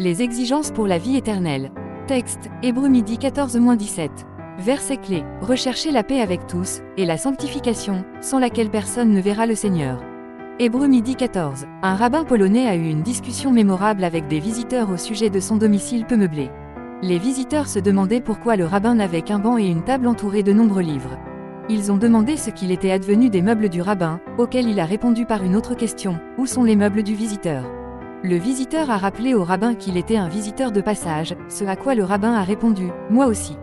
Les exigences pour la vie éternelle. Texte, Hébreux midi 14-17. Verset clé, recherchez la paix avec tous, et la sanctification, sans laquelle personne ne verra le Seigneur. Hébreux midi 14. Un rabbin polonais a eu une discussion mémorable avec des visiteurs au sujet de son domicile peu meublé. Les visiteurs se demandaient pourquoi le rabbin n'avait qu'un banc et une table entourés de nombreux livres. Ils ont demandé ce qu'il était advenu des meubles du rabbin, auquel il a répondu par une autre question, où sont les meubles du visiteur? Le visiteur a rappelé au rabbin qu'il était un visiteur de passage, ce à quoi le rabbin a répondu, moi aussi.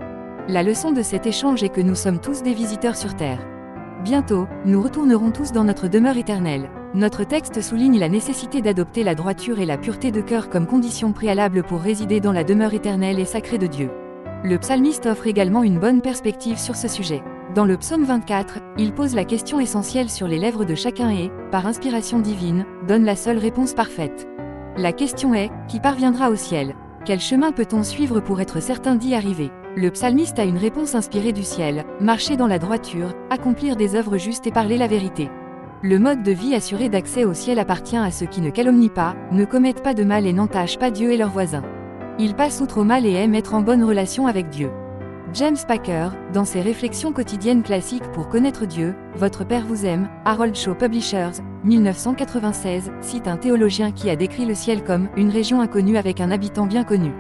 La leçon de cet échange est que nous sommes tous des visiteurs sur terre. Bientôt, nous retournerons tous dans notre demeure éternelle. Notre texte souligne la nécessité d'adopter la droiture et la pureté de cœur comme condition préalable pour résider dans la demeure éternelle et sacrée de Dieu. Le psalmiste offre également une bonne perspective sur ce sujet. Dans le psaume 24, il pose la question essentielle sur les lèvres de chacun et, par inspiration divine, donne la seule réponse parfaite. La question est, qui parviendra au ciel? Quel chemin peut-on suivre pour être certain d'y arriver? Le psalmiste a une réponse inspirée du ciel, marcher dans la droiture, accomplir des œuvres justes et parler la vérité. Le mode de vie assuré d'accès au ciel appartient à ceux qui ne calomnient pas, ne commettent pas de mal et n'entachent pas Dieu et leurs voisins. Ils passent outre au mal et aiment être en bonne relation avec Dieu. James Packer, dans ses réflexions quotidiennes classiques pour connaître Dieu, Votre Père vous aime, Harold Shaw Publishers, 1996, cite un théologien qui a décrit le ciel comme « une région inconnue avec un habitant bien connu ».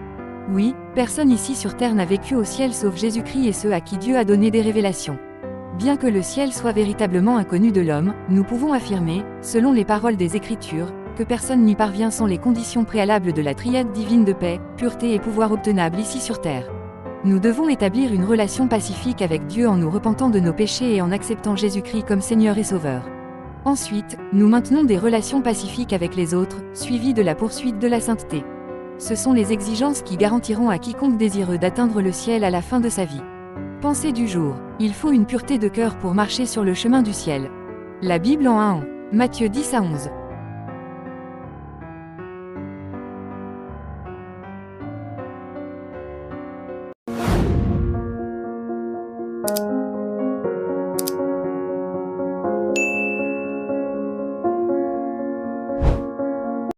Oui, personne ici sur terre n'a vécu au ciel sauf Jésus-Christ et ceux à qui Dieu a donné des révélations. Bien que le ciel soit véritablement inconnu de l'homme, nous pouvons affirmer, selon les paroles des Écritures, que personne n'y parvient sans les conditions préalables de la triade divine de paix, pureté et pouvoir obtenables ici sur terre. Nous devons établir une relation pacifique avec Dieu en nous repentant de nos péchés et en acceptant Jésus-Christ comme Seigneur et Sauveur. Ensuite, nous maintenons des relations pacifiques avec les autres, suivies de la poursuite de la sainteté. Ce sont les exigences qui garantiront à quiconque désireux d'atteindre le ciel à la fin de sa vie. Pensée du jour. Il faut une pureté de cœur pour marcher sur le chemin du ciel. La Bible en 1 ans. Matthieu 10-11.